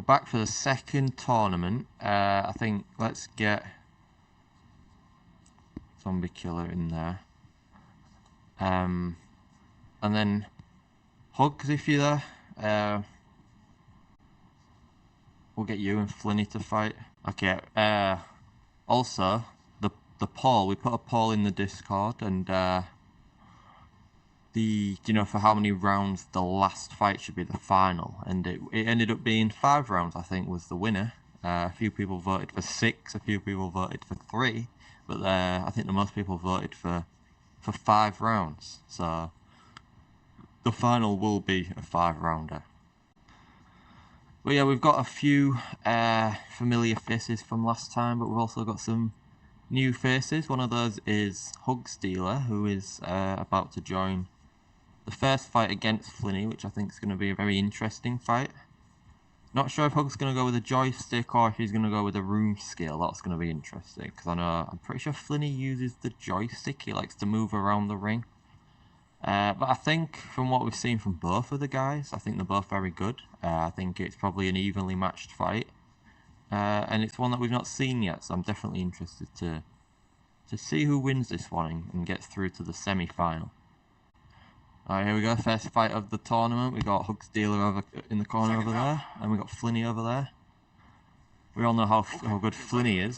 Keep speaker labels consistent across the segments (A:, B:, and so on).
A: We're back for the second tournament. I think let's get Zombie Killer in there. And then Hugs if you're there. We'll get you and Flinny to fight. Okay. Also, the poll. We put a poll in the Discord, and for how many rounds the last fight should be the final, and it ended up being 5 rounds. I think was the winner. A few people voted for 6. A few people voted for 3, but I think the most people voted for 5 rounds. So the final will be a 5-rounder. But yeah, we've got a few familiar faces from last time, but we've also got some new faces. One of those is Hugstealer, who is about to join the first fight against Flinny, which I think is going to be a very interesting fight. Not sure if Hug's going to go with a joystick or if he's going to go with a room scale. That's going to be interesting, because I'm pretty sure Flinny uses the joystick. He likes to move around the ring. But I think from what we've seen from both of the guys, I think they're both very good. I think it's probably an evenly matched fight. And it's one that we've not seen yet, so I'm definitely interested to see who wins this one and gets through to the semi-final. Alright, here we go, first fight of the tournament. We got Hugstealer over in the corner over there, and we got Flinny over there. We all know how good Flinny is.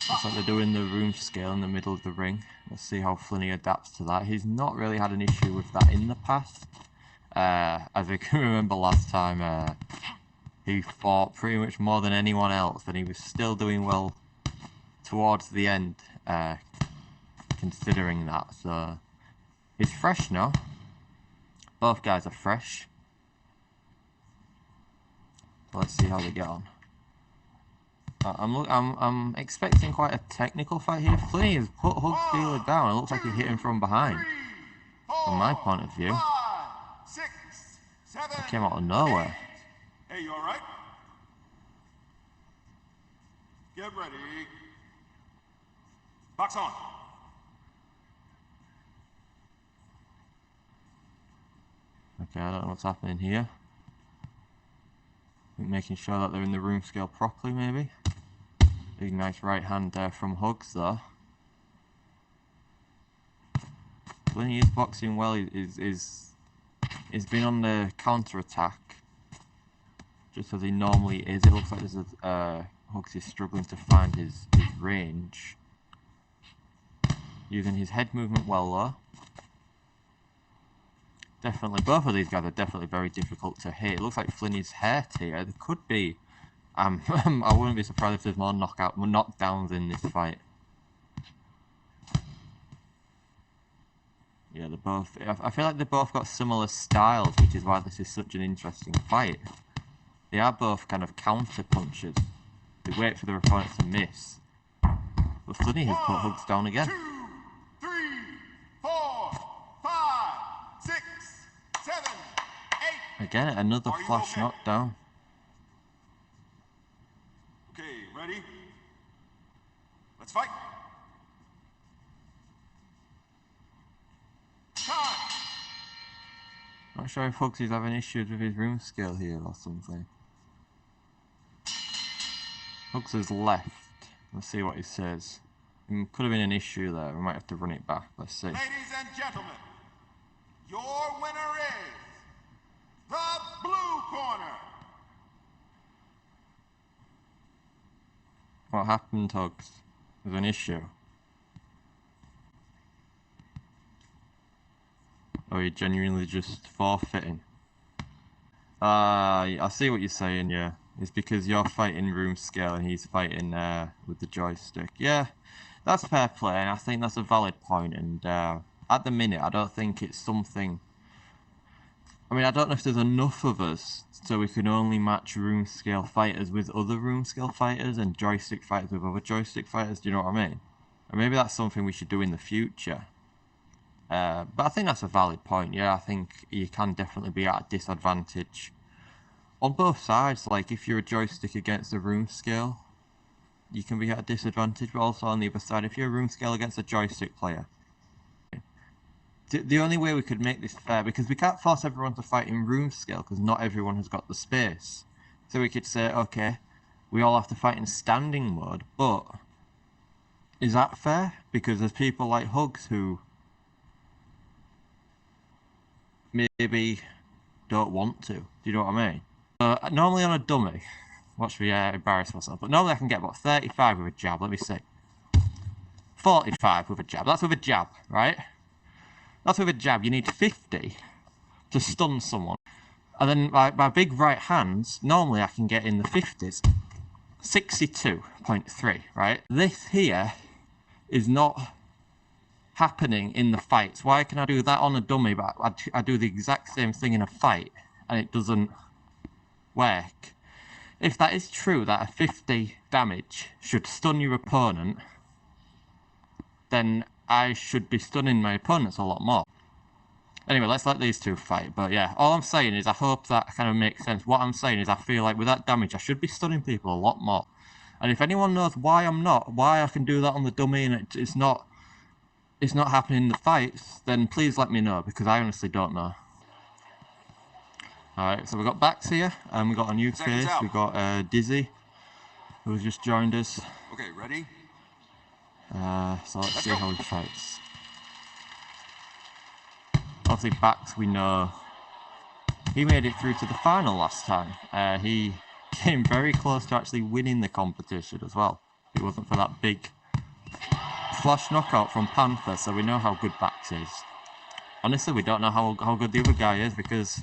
A: Looks like they're doing the room scale in the middle of the ring. Let's see how Flinny adapts to that. He's not really had an issue with that in the past. As we can remember last time, he fought pretty much more than anyone else, and he was still doing well towards the end, considering that. So he's fresh now. Both guys are fresh. So let's see how they get on. I'm expecting quite a technical fight here. Flinny has put Hugstealer down. It looks like he hit him from behind. From my point of view, it came out of nowhere.
B: Hey, you alright? Get ready. Box on.
A: Okay, I don't know what's happening here. Making sure that they're in the room scale properly, maybe. Big nice right hand there from Hugs, though. When he is boxing well, he's been on the counter attack, just as he normally is. It looks like there's Hugs is struggling to find his range. Using his head movement well, though. Definitely, both of these guys are definitely very difficult to hit. It looks like Flinny's hurt here. There could be. I wouldn't be surprised if there's more knockdowns in this fight. Yeah, they're both. I feel like they both got similar styles, which is why this is such an interesting fight. They are both kind of counter punchers. They wait for their opponent to miss. But Flinny has put Hugs down again.
B: 2, 3, 4, 5, 6, 7, 8.
A: Again, another flash knockdown.
B: Okay, ready? Let's fight. Time.
A: Not sure if Hugs is having issues with his room scale here or something. Hugs has left. Let's see what he says. Could have been an issue there. We might have to run it back. Let's see.
B: Ladies and gentlemen, your winner is the blue corner.
A: What happened, Hugs? There's an issue. Or are you genuinely just forfeiting? I see what you're saying, yeah. It's because you're fighting room scale and he's fighting with the joystick. Yeah, that's fair play, and I think that's a valid point. And at the minute, I don't think it's something... I mean, I don't know if there's enough of us so we can only match room scale fighters with other room scale fighters and joystick fighters with other joystick fighters. Do you know what I mean? And maybe that's something we should do in the future. But I think that's a valid point. Yeah, I think you can definitely be at a disadvantage on both sides. Like, if you're a joystick against a room scale, you can be at a disadvantage, but also on the other side, if you're a room scale against a joystick player. The only way we could make this fair, because we can't force everyone to fight in room scale, because not everyone has got the space. So we could say, okay, we all have to fight in standing mode, but is that fair? Because there's people like Hugs who maybe don't want to. Do you know what I mean? Normally on a dummy, watch me embarrass myself, but normally I can get about 35 with a jab. Let me see. 45 with a jab. That's with a jab, right? That's with a jab. You need 50 to stun someone. And then my big right hands, normally I can get in the 50s. 62.3, right? This here is not happening in the fights. Why can I do that on a dummy, but I do the exact same thing in a fight and it doesn't work? If that is true, that a 50 damage should stun your opponent, then I should be stunning my opponents a lot more. Anyway, let's let these two fight. But yeah, all I'm saying is I hope that kind of makes sense. What I'm saying is I feel like with that damage, I should be stunning people a lot more. And if anyone knows why I'm not, why I can do that on the dummy and it's not happening in the fights, then please let me know, because I honestly don't know. Alright, so we've got Bax here, and we've got a new face. We've got Dizzy, who's just joined us.
B: Okay, ready?
A: So let's see how he fights. Obviously Bax, we know he made it through to the final last time. He came very close to actually winning the competition as well. If it wasn't for that big flash knockout from Panther, so we know how good Bax is. Honestly, we don't know how good the other guy is because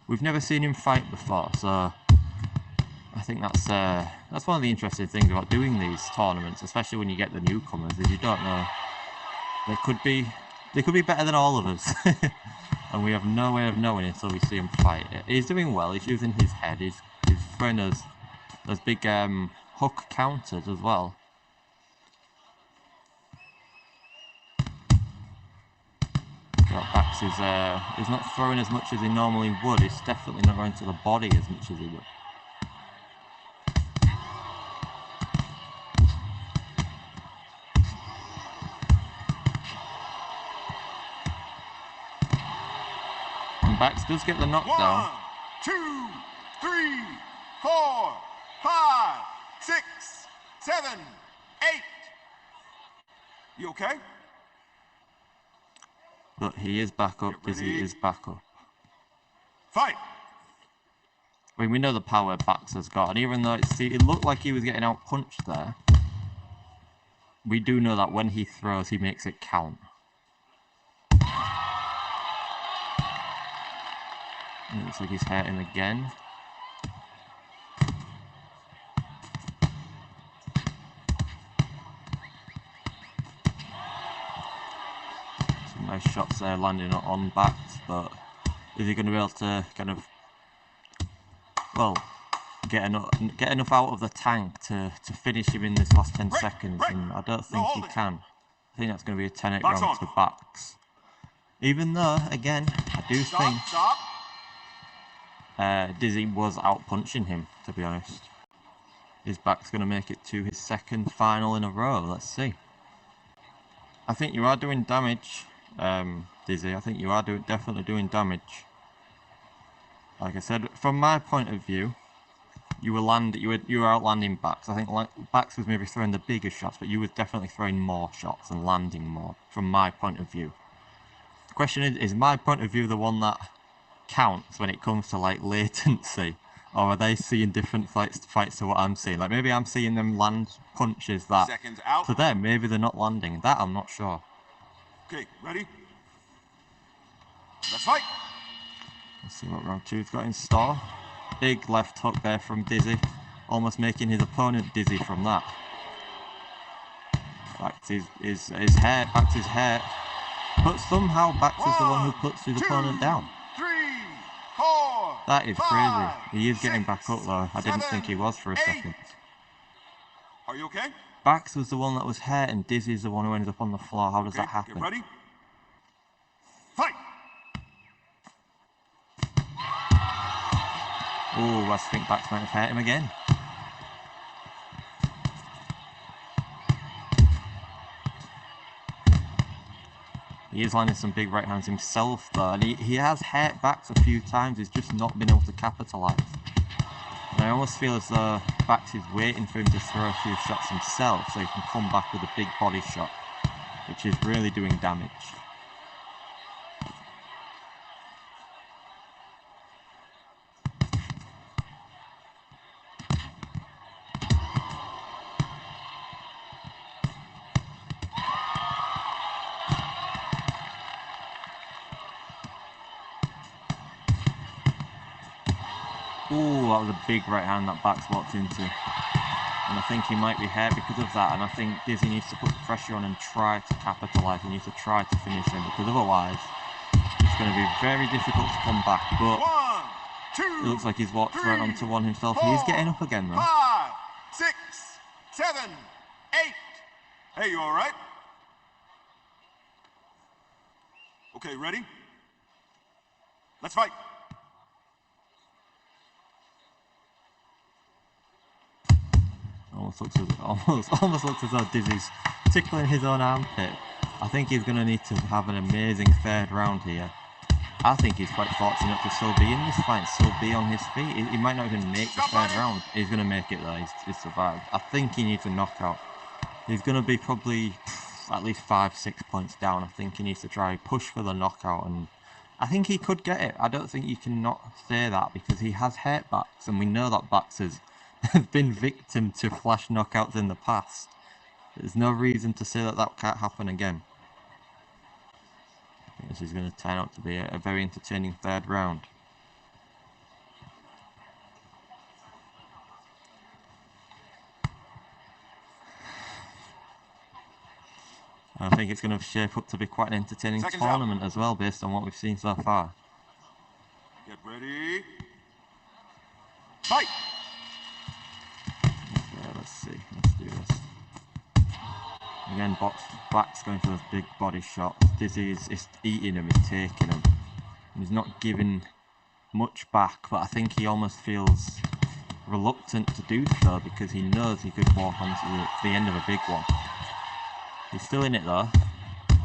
A: we've never seen him fight before, so I think that's one of the interesting things about doing these tournaments, especially when you get the newcomers, is you don't know. They could be better than all of us. And we have no way of knowing until we see him fight. He's doing well, he's using his head, he's throwing those big hook counters as well. Bax is not throwing as much as he normally would. He's definitely not going to the body as much as he would. And Bax does get the knockdown.
B: 1, 2, 3, 4, 5, 6, 7, 8. You okay?
A: But he is back up, Dizzy is back up.
B: Fight!
A: I mean, we know the power Bax has got, and even though it looked like he was getting out punched there, we do know that when he throws, he makes it count. And it looks like he's hurt him again. Some nice shots there landing on Bax, but is he going to be able to kind of, well, get enough out of the tank to finish him in this last 10 seconds? And I don't think he can. I think that's going to be a 10-8 round to Bax. Even though, again, I do think Dizzy was out punching him, to be honest. Is Bax going to make it to his second final in a row? Let's see. I think you are doing damage, Dizzy. I think you are definitely doing damage. Like I said, from my point of view, you were outlanding Bax. I think Bax was maybe throwing the bigger shots, but you were definitely throwing more shots and landing more, from my point of view. The question is my point of view the one that counts when it comes to like latency, or are they seeing different fights to what I'm seeing? Like maybe I'm seeing them land punches that to them maybe they're not landing. That I'm not sure.
B: Okay, ready? Let's fight.
A: Let's see what round two's got in store. Big left hook there from Dizzy, almost making his opponent dizzy from that. Bax is hurt, but somehow Bax is the one who puts his opponent down.
B: 3, 4.
A: That is
B: 5,
A: crazy. He is getting back up though. I didn't think he was for a second.
B: Are you okay?
A: Bax was the one that was hurt and Dizzy's the one who ended up on the floor. How does that happen?
B: Get ready? Fight!
A: Oh, I think Bax might have hurt him again. He is landing some big right hands himself though, and he has hurt Bax a few times, he's just not been able to capitalise. And I almost feel as though Bax is waiting for him to throw a few shots himself so he can come back with a big body shot, which is really doing damage. Ooh, that was a big right hand that Bax walked into. And I think he might be hurt because of that. And I think Dizzy needs to put the pressure on and try to capitalise. He needs to try to finish him, because otherwise it's going to be very difficult to come back. But it looks like he's walked right onto one himself. He is getting up again though.
B: 5, 6, 7, 8. Hey, you all right? Okay, ready? Let's fight.
A: Almost looks as though Dizzy's tickling his own armpit. I think he's going to need to have an amazing third round here. I think he's quite fortunate to still be in this fight, still be on his feet. He might not even make the third round. He's going to make it though. He's survived. I think he needs a knockout. He's going to be probably at least 5-6 points down. I think he needs to try push for the knockout, and I think he could get it. I don't think you can not say that, because he has hurt Bax, and we know that Bax has been victim to flash knockouts in the past. There's no reason to say that that can't happen again. I think this is going to turn out to be a very entertaining third round. I think it's going to shape up to be quite an entertaining tournament as well, based on what we've seen so far.
B: Get ready. Fight!
A: Okay, let's see. Let's do this. Again, Bax going for those big body shots. Dizzy is eating him, he's taking him. He's not giving much back, but I think he almost feels reluctant to do so, because he knows he could walk onto the end of a big one. He's still in it though.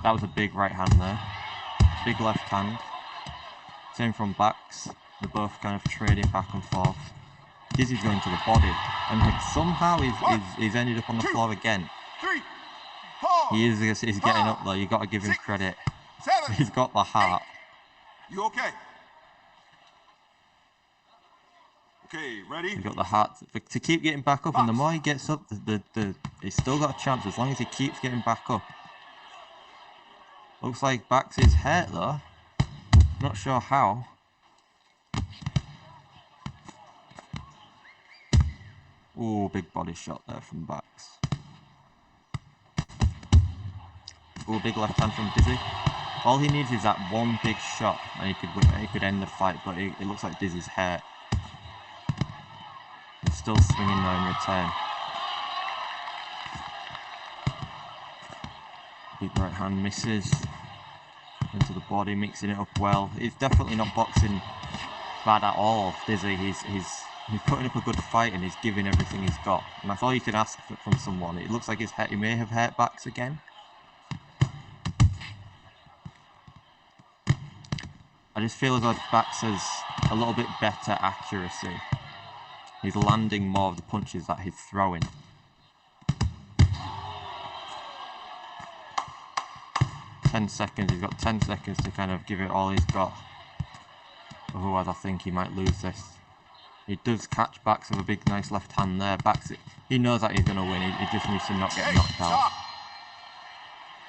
A: That was a big right hand there. Big left hand. Same from Bax. They're both kind of trading back and forth. Dizzy's going to the body, and somehow he's ended up on the floor again.
B: 3, 4.
A: He's getting up though. You got to give him credit.
B: 7.
A: He's got the heart.
B: You okay? Okay, ready?
A: He's got the heart to keep getting back up, and the more he gets up, he's still got a chance as long as he keeps getting back up. Looks like Bax is hurt though. Not sure how. Ooh, big body shot there from Bax. Ooh, big left hand from Dizzy. All he needs is that one big shot, and he could end the fight. But it looks like Dizzy's hurt. He's still swinging though in return. Big right hand misses into the body, mixing it up well. He's definitely not boxing bad at all, Dizzy. He's putting up a good fight, and he's giving everything he's got. And that's all you can ask from someone. It looks like he may have hurt Bax again. I just feel as though Bax has a little bit better accuracy. He's landing more of the punches that he's throwing. He's got 10 seconds to kind of give it all he's got. Otherwise I think he might lose this. He does catch Bax with a big nice left hand there. Bax, he knows that he's going to win, he just needs to not get knocked out.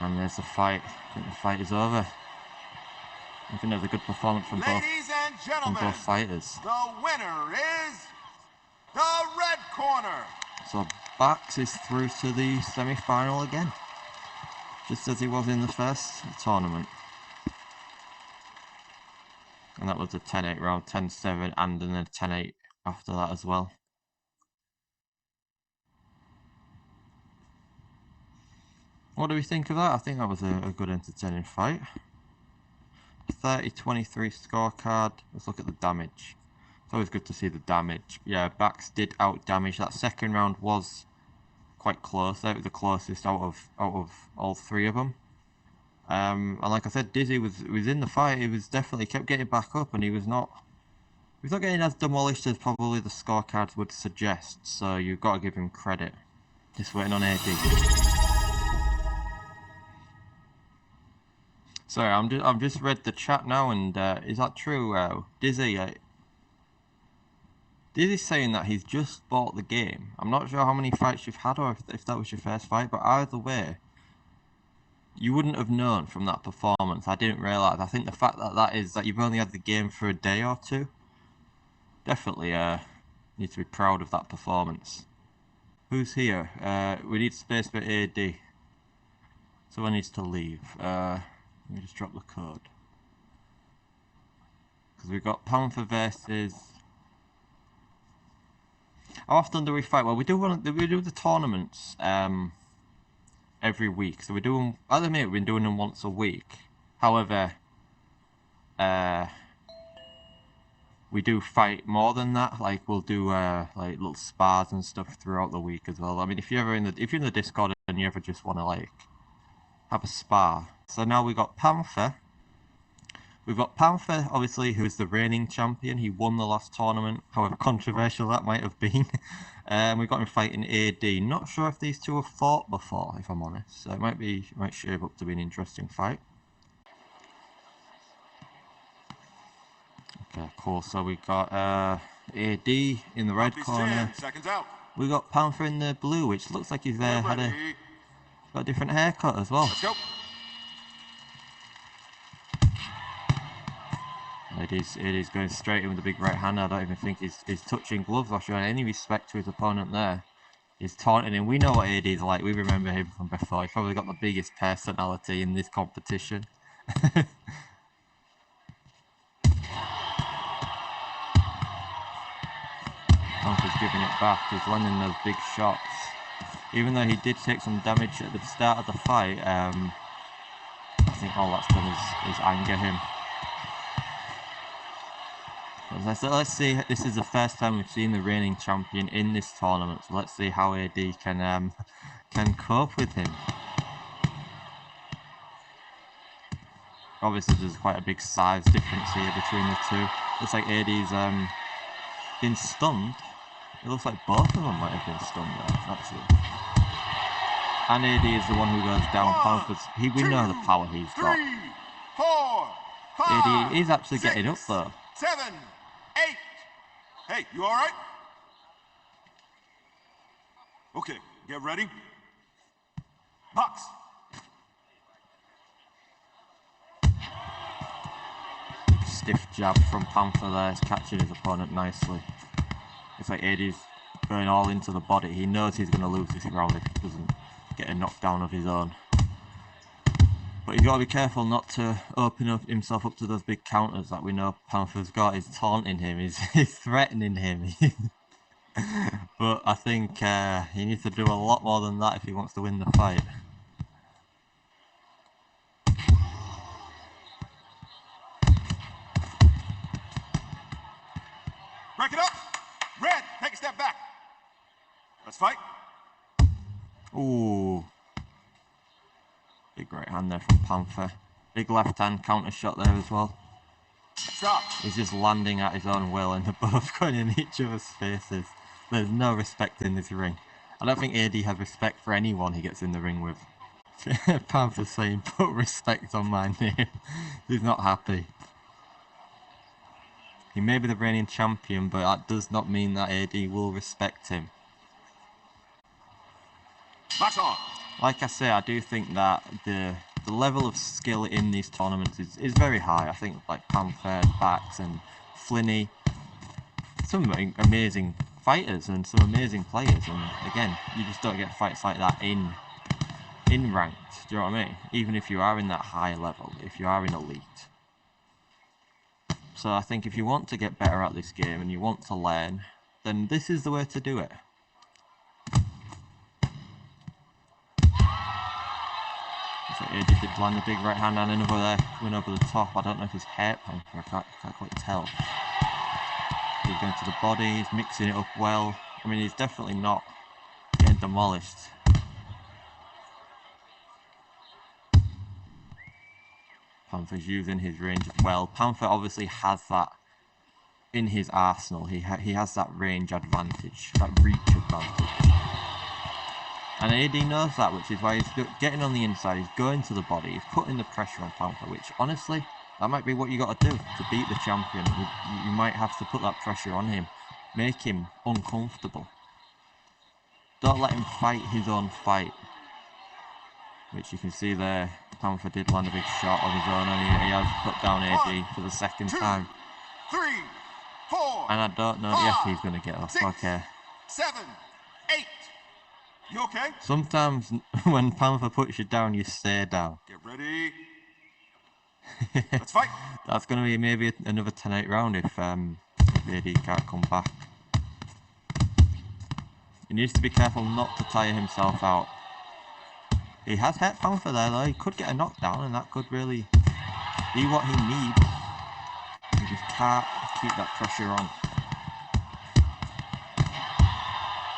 A: And there's the fight. I think the fight is over. I think that was a good performance from both fighters.
B: The winner is the red corner.
A: So Bax is through to the semi-final again, just as he was in the first tournament. And that was a 10-8 round, 10-7, and then a 10-8 after that as well. What do we think of that? I think that was a good entertaining fight. 30-23 scorecard. Let's look at the damage. It's always good to see the damage. Yeah, Bax did out damage. That second round was quite close. That was the closest out of all three of them. And like I said, Dizzy was in the fight. He was definitely kept getting back up, and he was not He's not getting as demolished as probably the scorecards would suggest, so you've got to give him credit. Just waiting on AD. Sorry, I'm just read the chat now, and is that true, Dizzy? Dizzy's saying that he's just bought the game. I'm not sure how many fights you've had, or if that was your first fight, but either way, you wouldn't have known from that performance. I didn't realise. I think the fact that you've only had the game for a day or two, definitely need to be proud of that performance. Who's here? We need space for AD. Someone needs to leave. Let me just drop the code. Because we've got Panther versus... How often do we fight? Well, we do the tournaments every week. So we do them, at the minute we've been doing them once a week. However, we do fight more than that. Like we'll do like little spars and stuff throughout the week as well. I mean, if you're in the Discord and you ever just want to like have a spar. So now we've got Panther. We've got Panther, obviously, who's the reigning champion. He won the last tournament, however controversial that might have been. We've got him fighting AD. Not sure if these two have fought before, if I'm honest. So it might shape up to be an interesting fight. Okay, cool. So we got AD in the red corner.
B: Seconds out.
A: We got Panther in the blue, which looks like he's got a different haircut as well.
B: Let's go.
A: It is going straight in with the big right hand. I don't even think he's touching gloves or showing any respect to his opponent there. He's taunting him. We know what AD is like. We remember him from before. He's probably got the biggest personality in this competition. Panther's giving it back. He's landing those big shots. Even though he did take some damage at the start of the fight, I think all that's done is anger him. So let's see, this is the first time we've seen the reigning champion in this tournament, so let's see how AD can cope with him. Obviously there's quite a big size difference here between the two. Looks like AD's been stunned. It looks like both of them might have been stunned there, actually. And AD is the one who goes down. We know the power he's got.
B: 3, 4, 5,
A: AD is actually
B: 6,
A: getting up though.
B: 7, 8. Hey, you all right? Okay, get ready. Box.
A: Stiff jab from Panther there, is catching his opponent nicely. It's like AD's going all into the body. He knows he's going to lose this round if he doesn't get a knockdown of his own. But you've got to be careful not to open up himself up to those big counters that we know Panther's got. He's taunting him, he's threatening him. But I think he needs to do a lot more than that if he wants to win the fight.
B: Break it up. Red, take a step back. Let's fight.
A: Ooh. Big right hand there from Panther. Big left hand counter shot there as well.
B: Stop.
A: He's just landing at his own will and they're both going in each other's faces. There's no respect in this ring. I don't think AD has respect for anyone he gets in the ring with. Panther's saying, put respect on my name. He's not happy. He may be the reigning champion, but that does not mean that AD will respect him.
B: Box on.
A: Like I say, I do think that the level of skill in these tournaments is very high. I think like Panther, Bax and Flinny, some amazing fighters and some amazing players, and again, you just don't get fights like that in ranked, do you know what I mean? Even if you are in that high level, if you are in elite. So I think if you want to get better at this game and you want to learn, then this is the way to do it. So AD did land a big right hand and another there coming over the top. I don't know if he's hurt Panther, I can't quite tell. He's going to the body, he's mixing it up well. I mean, he's definitely not getting demolished. Panther's using his range as well. Panther obviously has that in his arsenal. He has that range advantage, that reach advantage. And AD knows that, which is why he's getting on the inside, he's going to the body, he's putting the pressure on Panther, which honestly, that might be what you got to do to beat the champion. You might have to put that pressure on him, make him uncomfortable. Don't let him fight his own fight. Which you can see there, Panther did land a big shot on his own, and he has put down AD for the second time.
B: 3, 4.
A: And I don't know, yes, he's going to get up,
B: 6,
A: okay.
B: 7, 8. You okay?
A: Sometimes when Panther puts you down, you stay down.
B: Get ready. Let's fight.
A: That's going to be maybe another 10-8 round if AD can't come back. He needs to be careful not to tire himself out. He has hit Panther there though, he could get a knockdown and that could really be what he needs. He just can't keep that pressure on.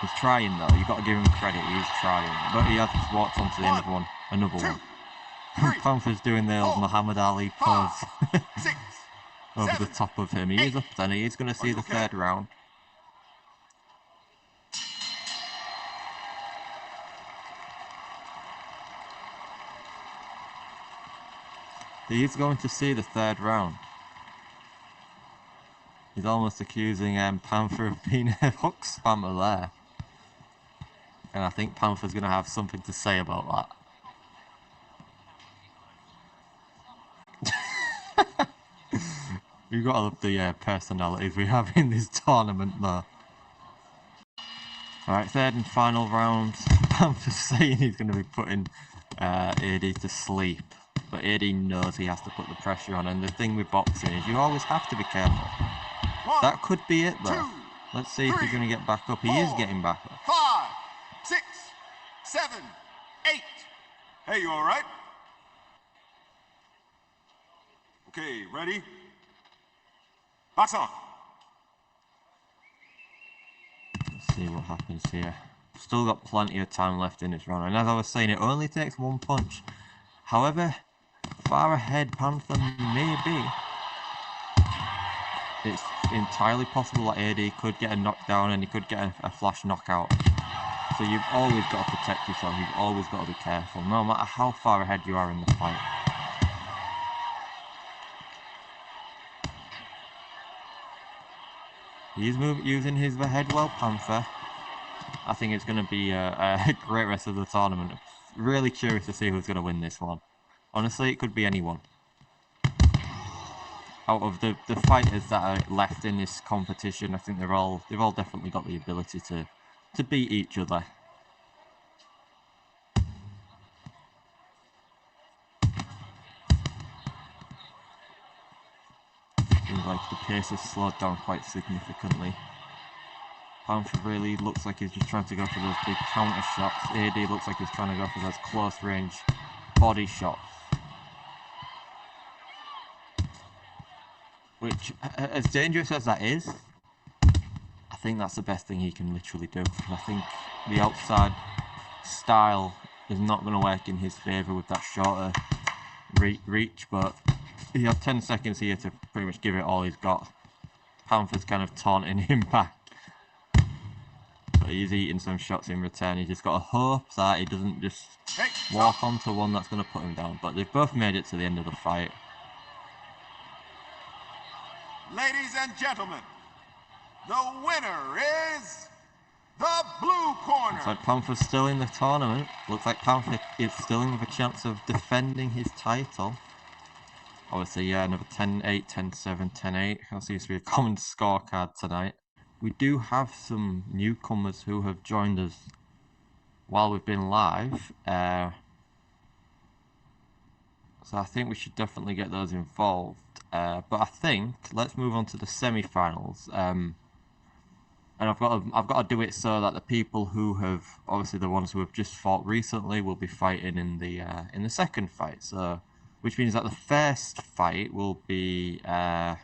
A: He's trying though, you've got to give him credit, he's trying. But he has just walked onto the end of another one. Panther's doing the old Muhammad Ali pose over the top of him. He is up then, he is going to see the third round. He is going to see the third round. He's almost accusing Panther of being a hook spammer there. And I think Panther's going to have something to say about that. We've got to love the personalities we have in this tournament though. Alright, third and final round. Panther's saying he's going to be putting AD to sleep. But AD knows he has to put the pressure on, and the thing with boxing is you always have to be careful. That could be it though. Let's see if he's going to get back up. He is getting back up.
B: 5, 6, 7, 8. Hey, you alright? Okay, ready? Box on.
A: Let's see what happens here. Still got plenty of time left in this round, and as I was saying, it only takes one punch. However far ahead Panther may be, it's entirely possible that AD could get a knockdown and he could get a flash knockout. So you've always got to protect yourself, you've always got to be careful, no matter how far ahead you are in the fight. He's using his head well, Panther. I think it's going to be a great rest of the tournament. Really curious to see who's going to win this one. Honestly, it could be anyone. Out of the fighters that are left in this competition, I think they've all definitely got the ability to beat each other. Seems like the pace has slowed down quite significantly. Panther really looks like he's just trying to go for those big counter shots. AD looks like he's trying to go for those close range body shots. Which, as dangerous as that is, I think that's the best thing he can literally do. I think the outside style is not going to work in his favour with that shorter reach, but he has 10 seconds here to pretty much give it all he's got. Panther's kind of taunting him back. But he's eating some shots in return. He's just got to hope that he doesn't just walk onto one that's going to put him down. But they've both made it to the end of the fight.
B: Ladies and gentlemen, the winner is the blue corner.
A: Looks like Panther's still in the tournament. Looks like Panther is still in with a chance of defending his title. Obviously, yeah, another 10-8, 10-7, 10-8. That seems to be a common scorecard tonight. We do have some newcomers who have joined us while we've been live. So I think we should definitely get those involved. But I think let's move on to the semi-finals. And I've got to do it so that the people who have, obviously the ones who have just fought recently, will be fighting in the second fight. So, which means that the first fight will be let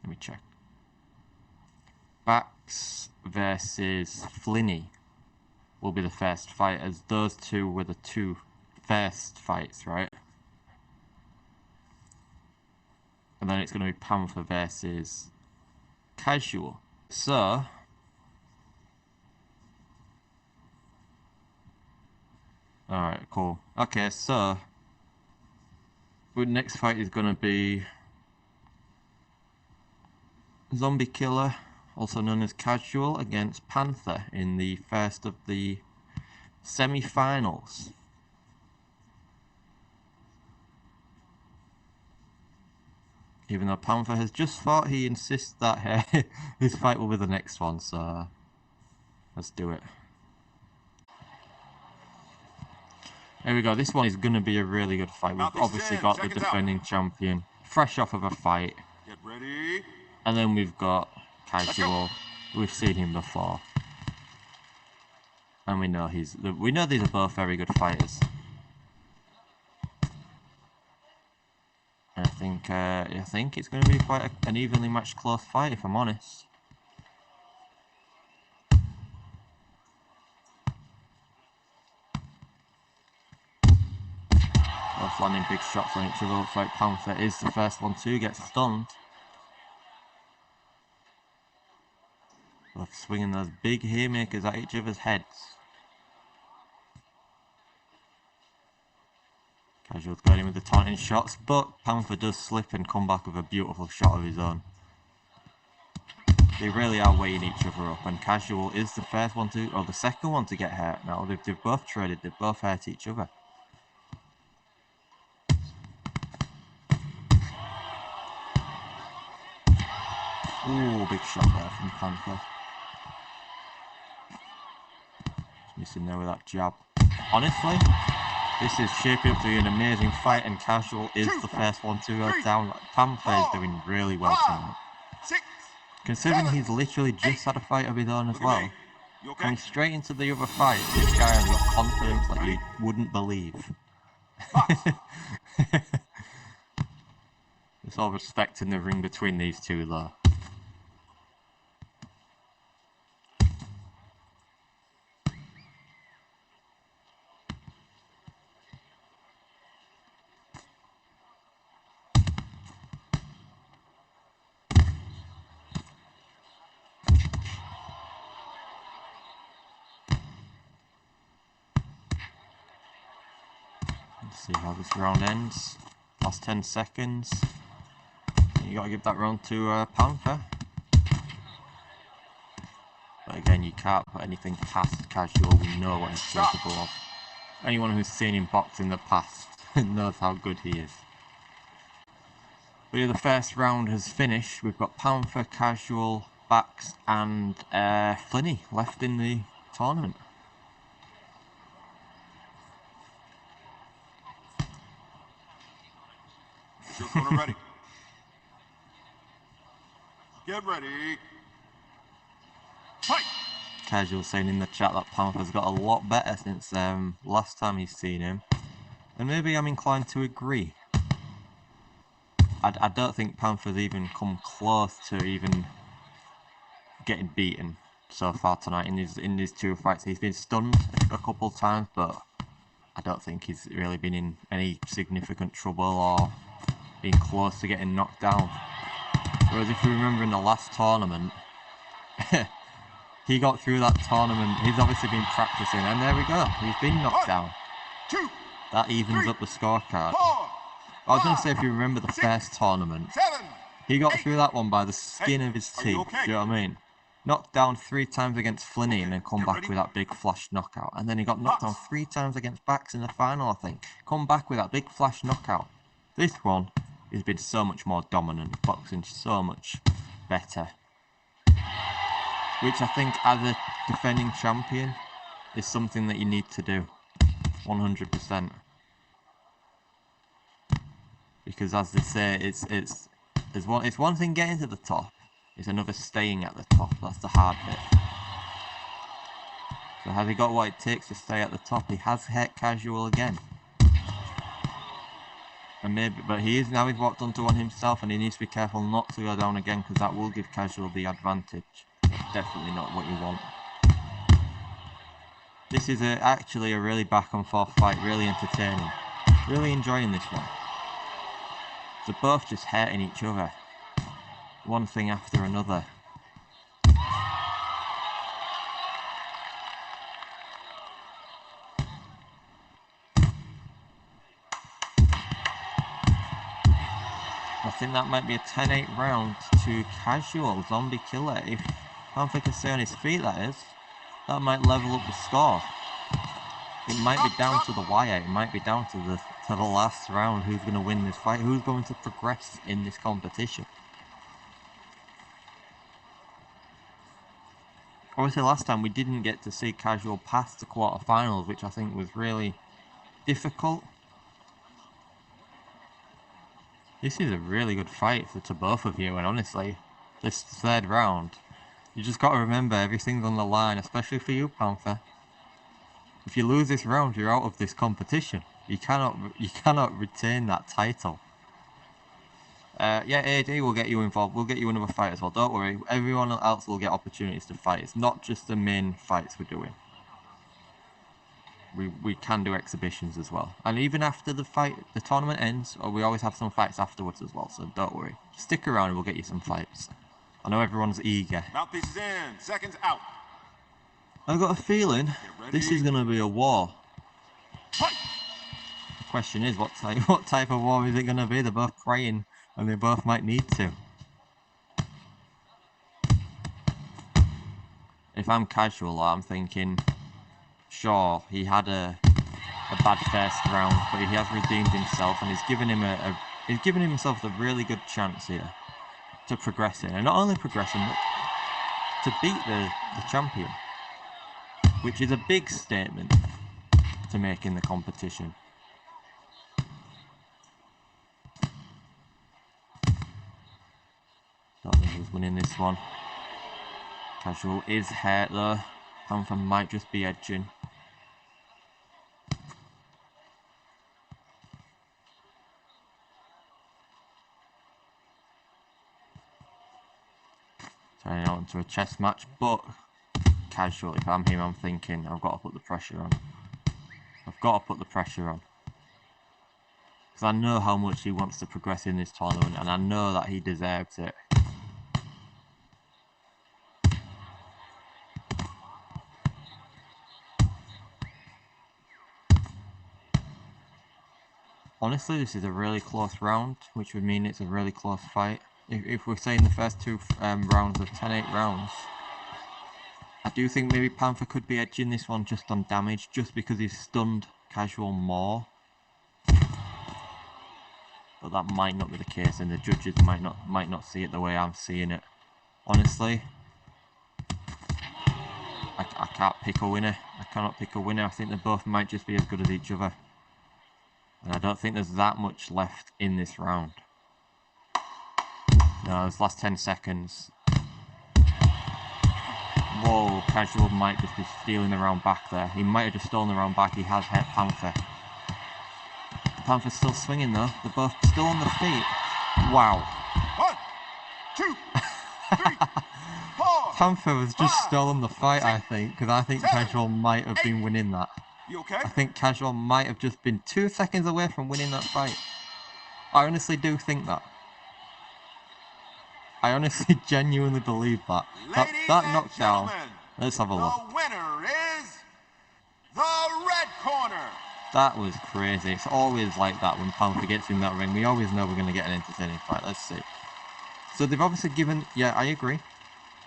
A: me check. Bax versus Flinny will be the first fight, as those two were the two first fights, right? And then it's going to be Panther versus Casual. So, alright, cool. Okay, so the next fight is gonna be Zombie Killer, also known as Casual, against Panther in the first of the semi-finals. Even though Panther has just fought, he insists that his fight will be the next one, so let's do it. There we go, this one is going to be a really good fight. We've obviously got the defending champion, fresh off of a fight.
B: Get ready.
A: And then we've got Casual, we've seen him before. And we know these are both very good fighters. And I think it's going to be quite an evenly matched close fight, if I'm honest. Both landing big shots on each other. Looks like Panther is the first one to get stunned. Both swinging those big haymakers at each other's heads. Casual's got him with the taunting shots, but Panther does slip and come back with a beautiful shot of his own. They really are weighing each other up, and Casual is the first one to, or the second one to get hurt now. They've both traded, they've both hurt each other. Ooh, big shot there from Panther. Just missing there with that jab. Honestly, this is shaping up to be an amazing fight, and Casual is the first one to go down. Panther is doing really well tonight. Considering he's literally just had a fight of his own as well. Coming straight into the other fight, this guy has got confidence like you wouldn't believe. There's all respect in the ring between these two though. Let's see how this round ends. Last 10 seconds. You gotta give that round to Panther. But again, you can't put anything past Casual. We know what he's capable of. Anyone who's seen him box in the past knows how good he is. But yeah, the first round has finished. We've got Panther, Casual, Bax and Flinny left in the tournament.
B: Your corner ready. Get ready. Fight!
A: Casual saying in the chat that Panther's got a lot better since last time he's seen him. And maybe I'm inclined to agree. I don't think Panther's even come close to even getting beaten so far tonight in these two fights. He's been stunned a couple of times, but I don't think he's really been in any significant trouble or being close to getting knocked down. Whereas if you remember in the last tournament, he got through that tournament. He's obviously been practicing, and there we go. He's been knocked down. That evens up the scorecard. I was going to say, if you remember the first tournament, he got through that one by the skin of his teeth. Do you know what I mean? Knocked down 3 times against Flinny and then come back with that big flash knockout. And then he got knocked down 3 times against Bax in the final, I think. Come back with that big flash knockout. This one has been so much more dominant, boxing so much better. Which I think, as a defending champion, is something that you need to do. 100%. Because as they say, it's one thing getting to the top, it's another staying at the top. That's the hard bit. So has he got what it takes to stay at the top? He has hit Casual again. And maybe, but he's walked onto one himself, and he needs to be careful not to go down again, because that will give Casual the advantage. Definitely not what you want. This is actually a really back and forth fight, really entertaining. Really enjoying this one. They're both just hurting each other. One thing after another. think that might be a 10-8 round to Casual Zombie Killer. If Panther can stay on his feet, that is. That might level up the score. It might be down to the wire. It might be down to the last round. Who's going to win this fight? Who's going to progress in this competition? Obviously, last time we didn't get to see Casual past the quarterfinals, which I think was really difficult. This is a really good fight to both of you, and honestly, this third round, you just got to remember everything's on the line, especially for you, Panther. If you lose this round, you're out of this competition. You cannot retain that title. Yeah, AD will get you involved. We'll get you another fight as well. Don't worry. Everyone else will get opportunities to fight. It's not just the main fights we're doing. We can do exhibitions as well. And even after the tournament ends, we always have some fights afterwards as well. So don't worry. Stick around and we'll get you some fights. I know everyone's eager.
B: Mouthpiece is in. Seconds out.
A: I've got a feeling this is going to be a war.
B: Fight.
A: The question is, what type of war is it going to be? They're both praying, and they both might need to. If I'm Casual, I'm thinking, sure, he had a bad first round, but he has redeemed himself, and he's given himself a really good chance here to progress in, and not only progressing, but to beat the champion, which is a big statement to make in the competition. Don't know who's winning this one. Casual is hurt though. Panther might just be edging. Turning out into a chess match, but Casual, if I'm him, I'm thinking I've got to put the pressure on. I've got to put the pressure on. Because I know how much he wants to progress in this tournament, and I know that he deserves it. Honestly, this is a really close round, which would mean it's a really close fight. If we're saying the first two rounds of 10-8 rounds, I do think maybe Panther could be edging this one just on damage, just because he's stunned Casual more. But that might not be the case, and the judges might not see it the way I'm seeing it. Honestly, I can't pick a winner. I cannot pick a winner. I think they both might just be as good as each other. And I don't think there's that much left in this round. No, this last 10 seconds. Whoa, Casual might just be stealing the round back there. He might have just stolen the round back. He has hit Panther. Panther's still swinging though. They're both still on their feet. Wow.
B: 1, 2, 3, 4.
A: Panther has just
B: 5,
A: stolen the fight, I think, because I think Casual might have been winning that.
B: You okay?
A: I think Casual might have just been 2 seconds away from winning that fight. I honestly do think that. I honestly genuinely believe that. That knockdown. Let's have a look.
B: The winner is the red corner.
A: That was crazy. It's always like that when Panther gets in that ring. We always know we're going to get an entertaining fight. Let's see. So they've obviously given... Yeah, I agree.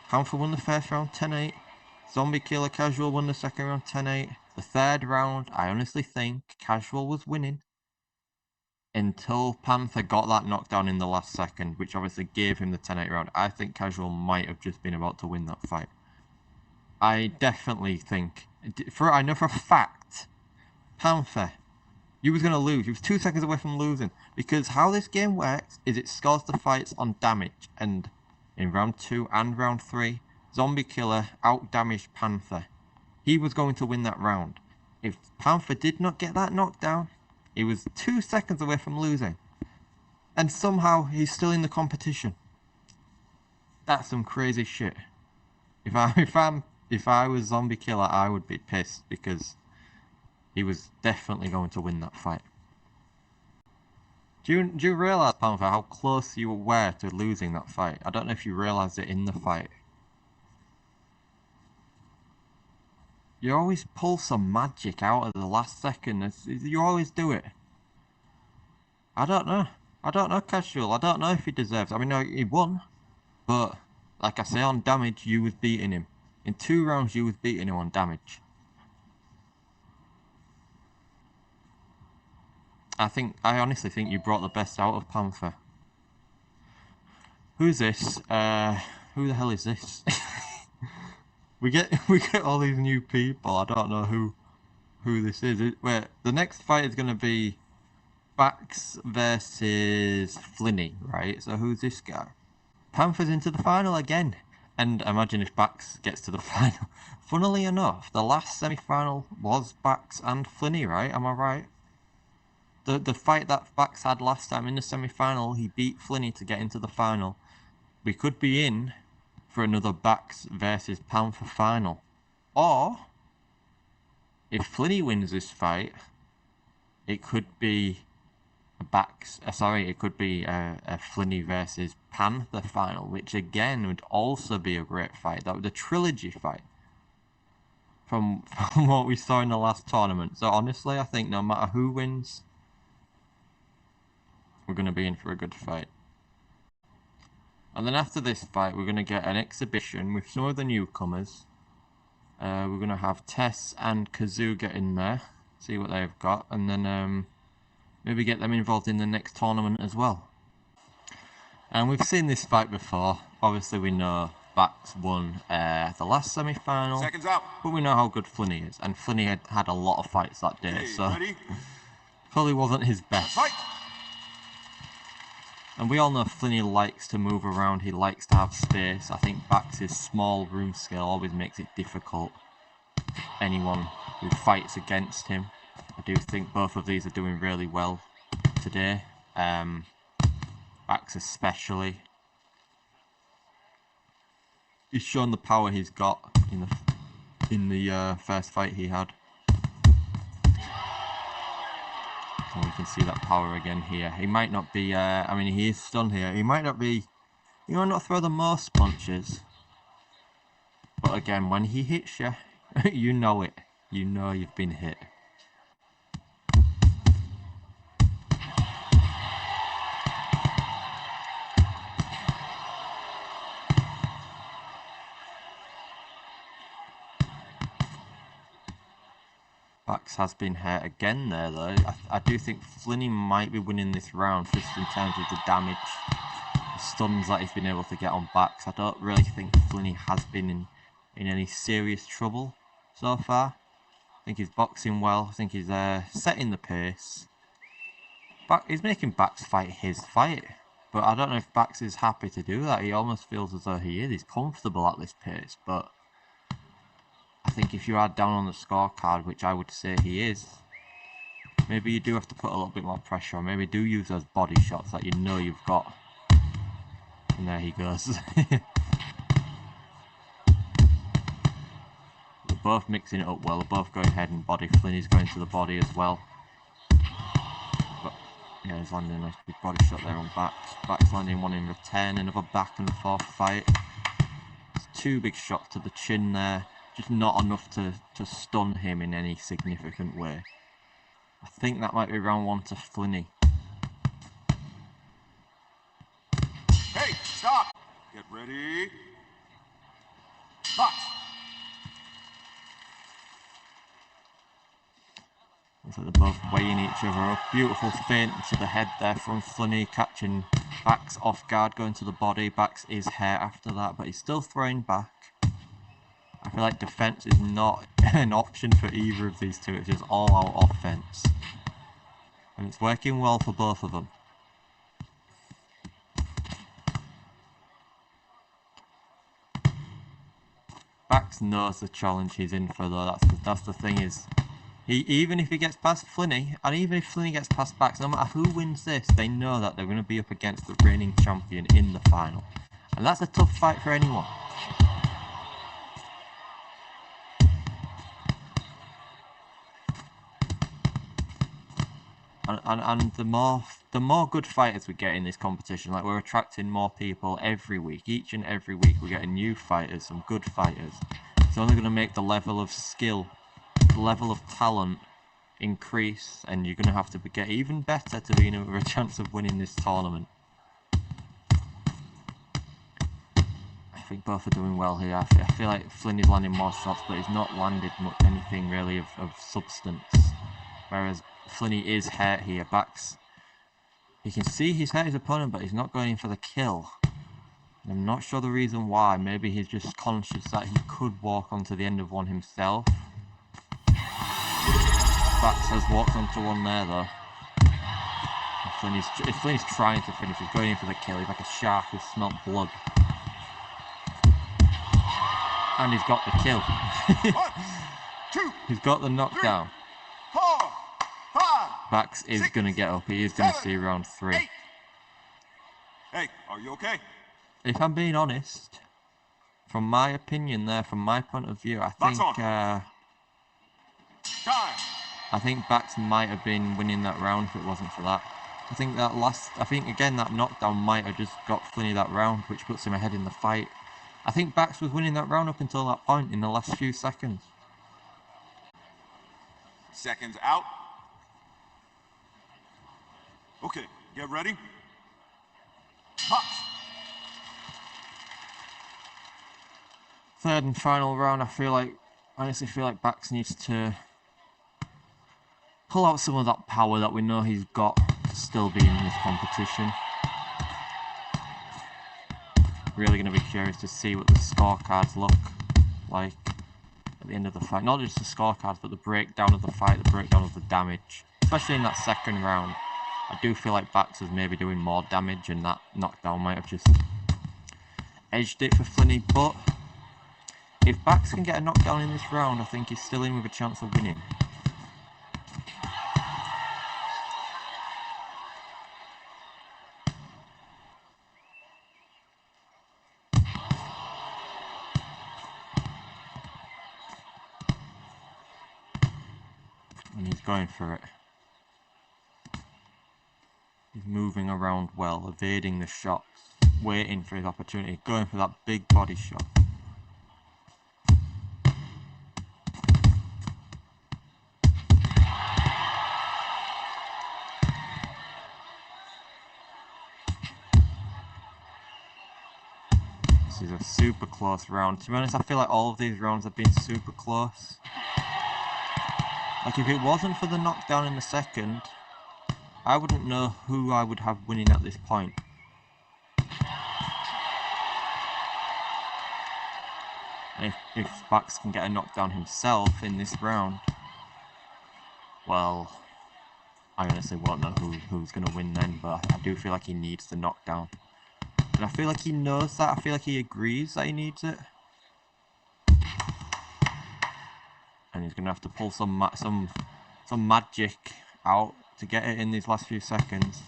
A: Panther won the first round 10-8. Zombie Killer Casual won the second round 10-8. The third round, I honestly think Casual was winning until Panther got that knockdown in the last second, which obviously gave him the 10-8 round. I think Casual might have just been about to win that fight. I definitely think... I know for a fact, Panther, you was going to lose. You was 2 seconds away from losing. Because how this game works is it scores the fights on damage. And in round 2 and round 3, Zombie Killer out-damaged Panther. He was going to win that round. If Panther did not get that knockdown, he was 2 seconds away from losing. And somehow he's still in the competition. That's some crazy shit. If I was Zombie Killer, I would be pissed because he was definitely going to win that fight. Do you realise, Panther, how close you were to losing that fight? I don't know if you realised it in the fight. You always pull some magic out of the last second. You always do it. I don't know. I don't know, Casual. I don't know if he deserves. I mean, no, he won, but like I say, on damage, you was beating him. In 2 rounds, you was beating him on damage. I honestly think you brought the best out of Panther. Who's this? Who the hell is this? we get all these new people. I don't know who this is. Wait, the next fight is gonna be Bax versus Flinny, right? So who's this guy? Panther's into the final again. And imagine if Bax gets to the final. Funnily enough, the last semi-final was Bax and Flinny, right? Am I right? The fight that Bax had last time in the semi-final, he beat Flinny to get into the final. We could be in for another Bax versus Panther final. Or, if Flinny wins this fight, it could be it could be a Flinny versus Panther final, which again would also be a great fight. That would a trilogy fight from what we saw in the last tournament. So honestly, I think no matter who wins, we're going to be in for a good fight. And then after this fight, we're going to get an exhibition with some of the newcomers. We're going to have Tess and Kazoo get in there, see what they've got, and then maybe get them involved in the next tournament as well. And we've seen this fight before. Obviously, we know Bax won the last semi-final.
B: Seconds up.
A: But we know how good Flinny is. And Flinny had a lot of fights that day,
B: Okay,
A: so
B: ready?
A: probably wasn't his best.
B: Fight!
A: And we all know Flinny likes to move around. He likes to have space. I think Bax's small room scale always makes it difficult for anyone who fights against him. I do think both of these are doing really well today. Bax especially. He's shown the power he's got in the first fight he had. And we can see that power again here. He might not be, I mean, he is stunned here. He might not throw the most punches. But again, when he hits you, you know it. You know you've been hit. Bax has been hurt again there though. I do think Flinny might be winning this round just in terms of the damage, the stuns that he's been able to get on Bax. I don't really think Flinny has been in any serious trouble so far. I think he's boxing well. I think he's setting the pace. He's making Bax fight his fight. But I don't know if Bax is happy to do that. He almost feels as though he is. He's comfortable at this pace, but I think if you are down on the scorecard, which I would say he is, maybe you do have to put a little bit more pressure on. Maybe do use those body shots that you know you've got. And there he goes. They're both mixing it up well. They're both going head and body. Flinny's going to the body as well. But yeah, he's landing a nice big body shot there on Bax. Bax landing one in return. Another back and forth fight. It's 2 big shots to the chin there. Just not enough to stun him in any significant way. I think that might be round 1 to Flinny.
B: Hey, stop! Get ready. Box!
A: Looks like they're both weighing each other up. Beautiful feint to the head there from Flinny, catching Bax off guard, going to the body. Bax is hurt after that, but he's still throwing back. I feel like defense is not an option for either of these two. It's just all-out offense. And it's working well for both of them. Bax knows the challenge he's in for though. That's the thing is, even if he gets past Flinny, and even if Flinny gets past Bax, no matter who wins this, they know that they're going to be up against the reigning champion in the final. And that's a tough fight for anyone. And the more good fighters we get in this competition, like we're attracting more people every week. Each and every week we're getting new fighters, some good fighters. It's only going to make the level of skill, the level of talent increase, and you're going to have to get even better to be in a chance of winning this tournament. I think both are doing well here. I feel like Flynn is landing more shots, but he's not landed much anything really of substance. Whereas Flinny is hurt here. Bax, you can see he's hurt his opponent, but he's not going in for the kill. I'm not sure the reason why. Maybe he's just conscious that he could walk onto the end of one himself. Bax has walked onto one there though. If Flinny's trying to finish, he's going in for the kill. He's like a shark who smelt blood. And he's got the kill.
B: 1, 2,
A: He's got the knockdown.
B: 4, 5.
A: Bax is going to get up. He is going to see round 3.
B: 8. Hey, are you okay?
A: If I'm being honest, from my opinion there, from my point of view, I think Bax might have been winning that round if it wasn't for that. I think again that knockdown might have just got Flinny that round, which puts him ahead in the fight. I think Bax was winning that round up until that point in the last few seconds.
B: Seconds out. Okay, get ready. Box.
A: Third and final round, I honestly feel like Bax needs to pull out some of that power that we know he's got to still be in this competition. Really going to be curious to see what the scorecards look like at the end of the fight. Not just the scorecards, but the breakdown of the fight, the breakdown of the damage. Especially in that second round. I do feel like Bax was maybe doing more damage, and that knockdown might have just edged it for Flinny. But if Bax can get a knockdown in this round, I think he's still in with a chance of winning. And he's going for it. He's moving around well, evading the shots, waiting for his opportunity, going for that big body shot. This is a super close round. To be honest, I feel like all of these rounds have been super close. Like, if it wasn't for the knockdown in the second, I wouldn't know who I would have winning at this point. If Bax can get a knockdown himself in this round, well, I honestly won't know who's going to win then, but I do feel like he needs the knockdown. And I feel like he knows that. I feel like he agrees that he needs it. And he's going to have to pull some magic out to get it in these last few seconds.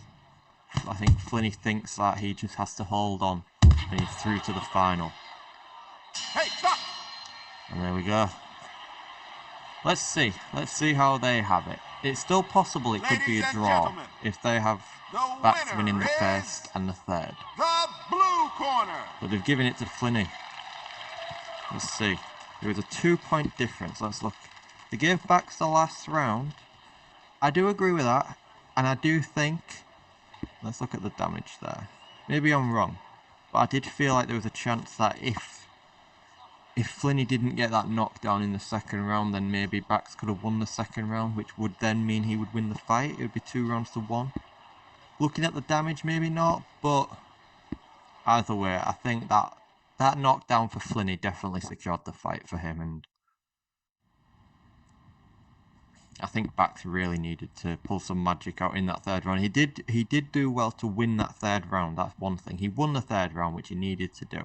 A: I think Flinny thinks that he just has to hold on, and he's through to the final.
B: Hey, stop!
A: And there we go. Let's see how they have it. It's still possible it could be a draw if they have Bax winning the first and the third.
B: The blue corner.
A: But they've given it to Flinny. Let's see. There was a 2-point difference. Let's look. They gave Bax the last round. I do agree with that. And I do think... Let's look at the damage there. Maybe I'm wrong. But I did feel like there was a chance that if Flinny didn't get that knockdown in the second round, then maybe Bax could have won the second round, which would then mean he would win the fight. It would be 2 rounds to 1. Looking at the damage, maybe not. But either way, I think that knockdown for Flinny definitely secured the fight for him, and I think Bax really needed to pull some magic out in that third round. He did do well to win that third round. That's one thing. He won the third round, which he needed to do.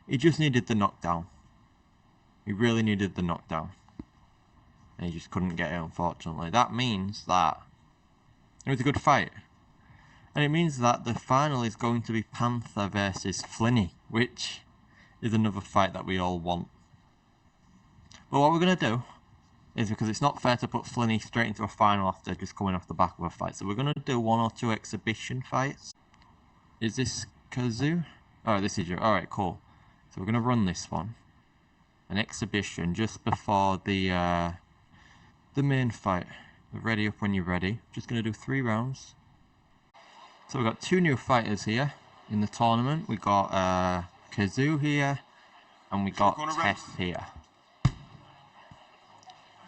A: He just needed the knockdown. He really needed the knockdown, and he just couldn't get it, unfortunately. That means that it was a good fight. And it means that the final is going to be Panther versus Flinny, which is another fight that we all want. But what we're going to do is, because it's not fair to put Flinny straight into a final after just coming off the back of a fight, so we're going to do 1 or 2 exhibition fights. Is this Kazoo? Alright, this is you. Alright, cool. So we're going to run this one. An exhibition just before the main fight. ready up when you're ready. Just going to do 3 rounds. So we've got 2 new fighters here in the tournament. We got Kazoo here, and we got Tess here.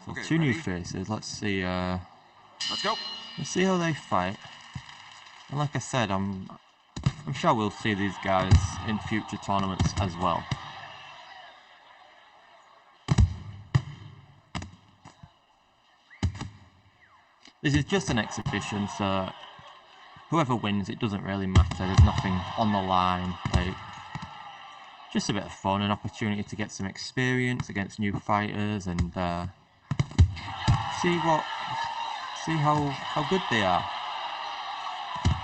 A: So
B: Okay,
A: 2 new
B: ready?
A: faces. Let's see.
B: Let's go.
A: Let's see how they fight. And like I said, I'm sure we'll see these guys in future tournaments as well. This is just an exhibition, so whoever wins, it doesn't really matter. There's nothing on the line. Like, just a bit of fun, an opportunity to get some experience against new fighters and see how good they are.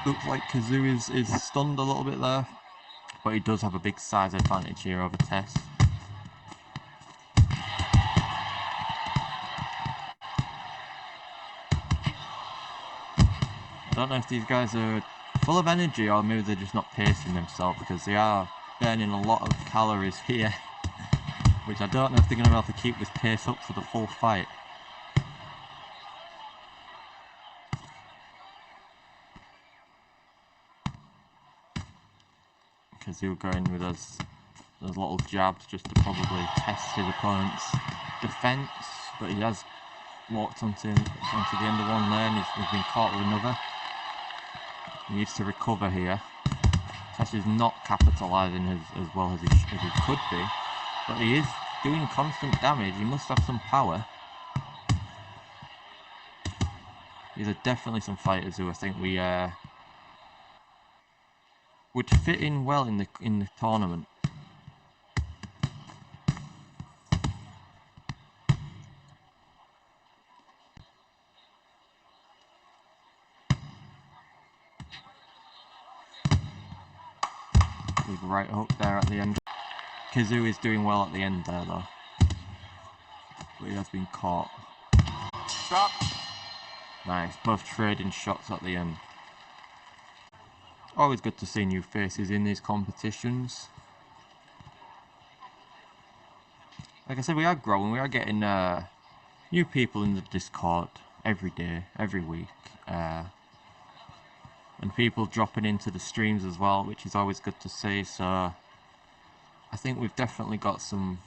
A: Looks like Kazoo is stunned a little bit there, but he does have a big size advantage here over Tess. I don't know if these guys are full of energy or maybe they're just not pacing themselves, because they are burning a lot of calories here, which I don't know if they're going to be able to keep this pace up for the full fight. Kazoo going with those little jabs just to probably test his opponent's defence, but he has walked onto the end of one there and he's been caught with another. He needs to recover here. Tess is not capitalising as well as he could be, but he is doing constant damage. He must have some power. These are definitely some fighters who I think we would fit in well in the tournament. Big right hook there at the end. Kazoo is doing well at the end there though, but he has been caught.
B: Stop.
A: Nice, both trading shots at the end. Always good to see new faces in these competitions. Like I said, we are growing, we are getting new people in the Discord every day, every week. And people dropping into the streams as well, which is always good to see. So I think we've definitely got some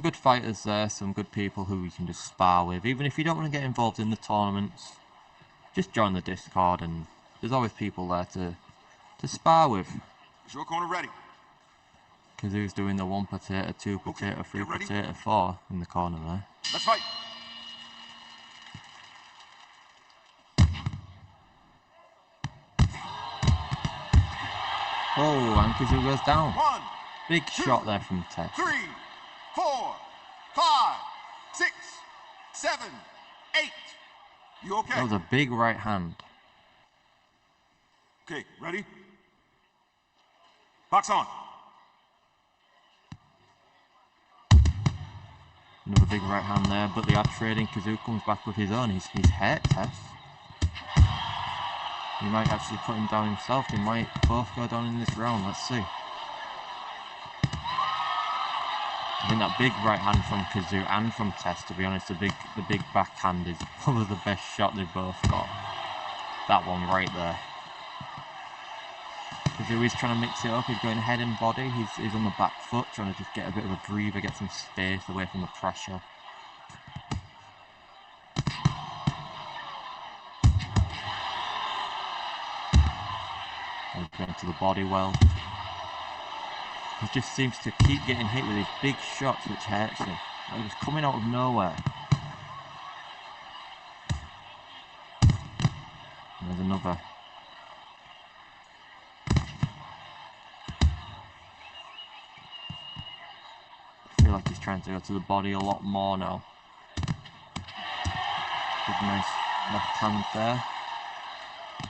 A: good fighters there, some good people who we can just spar with. Even if you don't want to get involved in the tournaments, just join the Discord and there's always people there to spar with.
B: Is your corner ready?
A: Kazoo's doing the 1 potato, 2 potato, 3
B: get ready.
A: potato, 4 in the corner there.
B: Let's fight.
A: Oh, and Kazoo goes down.
B: 1,
A: Big
B: 2,
A: shot there from Tess.
B: 3, 4, 5, 6, 7, 8. You okay?
A: That was a big right hand.
B: Okay, ready? Box on.
A: Another big right hand there, but they are trading. Kazoo comes back with his own. He's hurt Tess. He might actually put him down himself. They might both go down in this round. Let's see. I think that big right hand from Kazoo and from Tess, to be honest, the big backhand is probably the best shot they've both got. That one right there. Kazoo is trying to mix it up. He's going head and body. He's on the back foot, trying to just get a bit of a breather, get some space away from the pressure. He's going to the body well. He just seems to keep getting hit with these big shots, which hurts him. They're just coming out of nowhere. And there's another. I feel like he's trying to go to the body a lot more now. Big nice left hand there.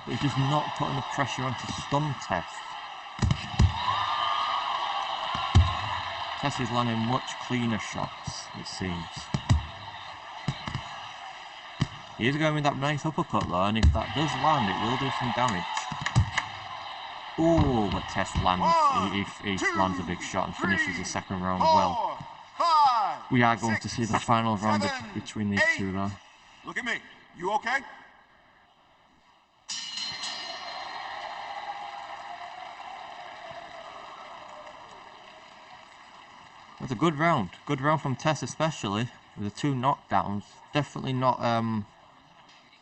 A: But he's just not putting the pressure on to stun Tess. Tess is landing much cleaner shots, it seems. He is going with that nice uppercut though, and if that does land, it will do some damage. Oh, but Tess lands. He lands a big shot and finishes the second round well.
B: 4, 5.
A: We are going
B: 6,
A: to see the final round
B: 7,
A: between these 2 though.
B: Look at me. You okay?
A: It was a good round. Good round from Tess especially. With the 2 knockdowns. Definitely not,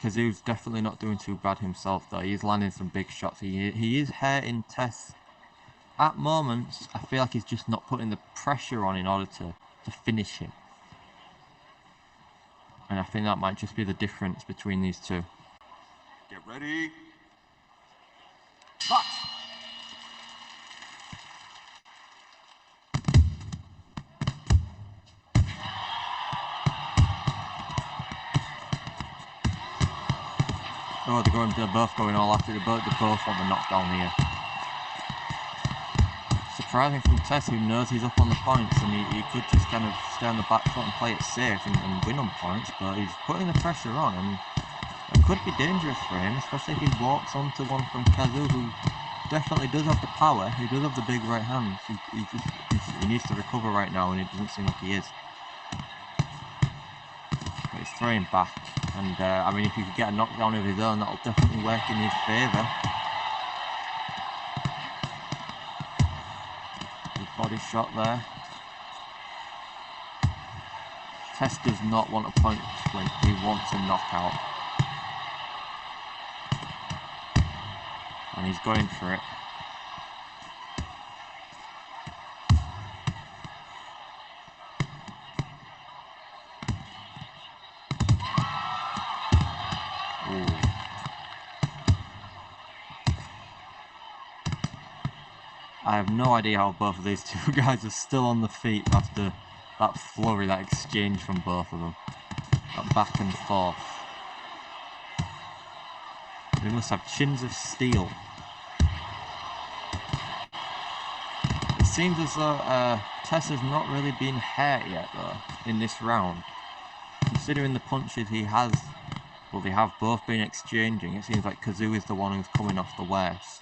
A: Kazoo's definitely not doing too bad himself though. He's landing some big shots. He is hurting Tess. At moments, I feel like he's just not putting the pressure on in order to finish him. And I think that might just be the difference between these two.
B: Get ready. Box.
A: Oh, they're both going all after it. They both want the knockdown here. Surprising from Tess, who knows he's up on the points, and he could just kind of stay on the back foot and play it safe and win on points, but he's putting the pressure on, and it could be dangerous for him, especially if he walks onto one from Kazoo, who definitely does have the power. He does have the big right hands. He needs to recover right now, and it doesn't seem like he is. But he's throwing back, and I mean, if he could get a knockdown of his own, that'll definitely work in his favour. Good body shot there. Tess does not want a point split. He wants a knockout. And he's going for it. Ooh. I have no idea how both of these two guys are still on the feet after that flurry, that exchange from both of them. That back and forth. They must have chins of steel. It seems as though Tess has not really been hurt yet though in this round. Considering the punches he has, well, they have both been exchanging. It seems like Kazoo is the one who's coming off the worst.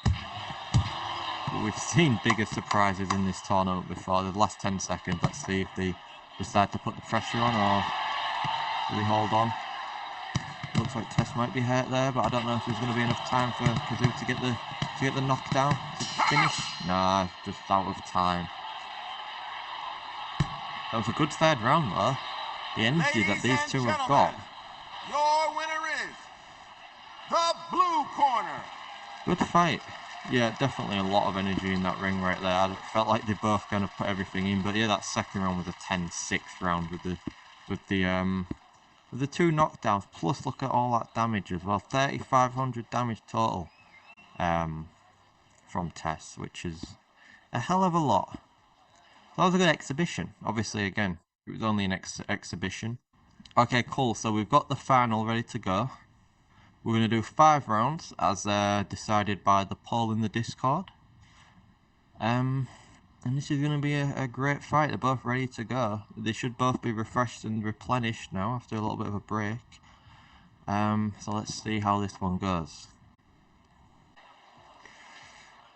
A: But we've seen bigger surprises in this tournament before. The last 10 seconds, let's see if they decide to put the pressure on or do they hold on. Looks like Tess might be hurt there, but I don't know if there's going to be enough time for Kazoo to get the knockdown to finish. Nah, just out of time. That was a good third round though. The energy that these two have got.
B: Your winner is the blue corner.
A: Good fight. Yeah, definitely a lot of energy in that ring right there. I felt like they both kind of put everything in, but yeah, that second round was a 10-6 round with the 2 knockdowns. Plus, look at all that damage as well. 3,500 damage total from Tess, which is a hell of a lot. That was a good exhibition. Obviously, again, it was only an exhibition. Okay, cool. So we've got the final ready to go. We're going to do 5 rounds as decided by the poll in the Discord. And this is going to be a great fight. They're both ready to go. They should both be refreshed and replenished now after a little bit of a break. So let's see how this one goes.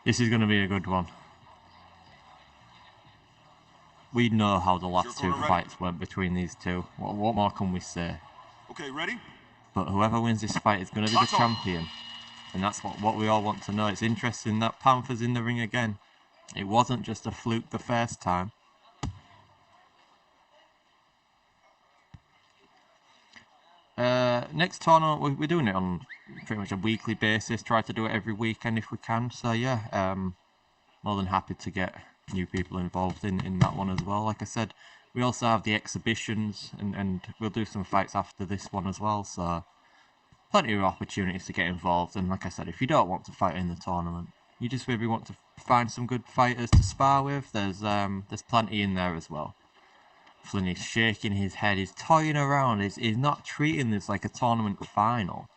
A: This is going to be a good one. We know how the last 2 fights went between these two. What more can we say?
B: Okay, ready?
A: But whoever wins this fight is going to be the champion. And that's what we all want to know. It's interesting that Panther's in the ring again. It wasn't just a fluke the first time. Next tournament, we're doing it on pretty much a weekly basis. Try to do it every weekend if we can. So yeah, more than happy to get new people involved in that one as well. Like I said, we also have the exhibitions, and we'll do some fights after this one as well. So plenty of opportunities to get involved. And like I said, if you don't want to fight in the tournament, you just maybe want to find some good fighters to spar with, there's plenty in there as well. Flynn is shaking his head, he's toying around, he's not treating this like a tournament final.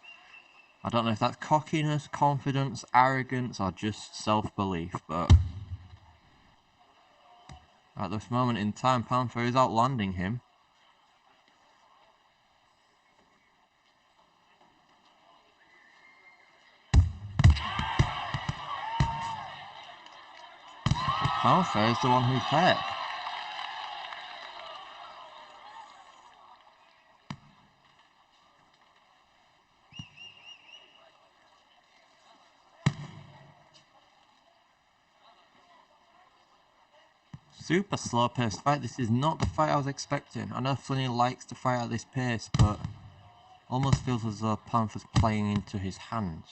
A: I don't know if that's cockiness, confidence, arrogance, or just self-belief, but at this moment in time, Panther is outlanding him. Panther is the one who's hurt. Super slow-paced fight. This is not the fight I was expecting. I know Flinny likes to fight at this pace, but almost feels as though Panther's playing into his hands.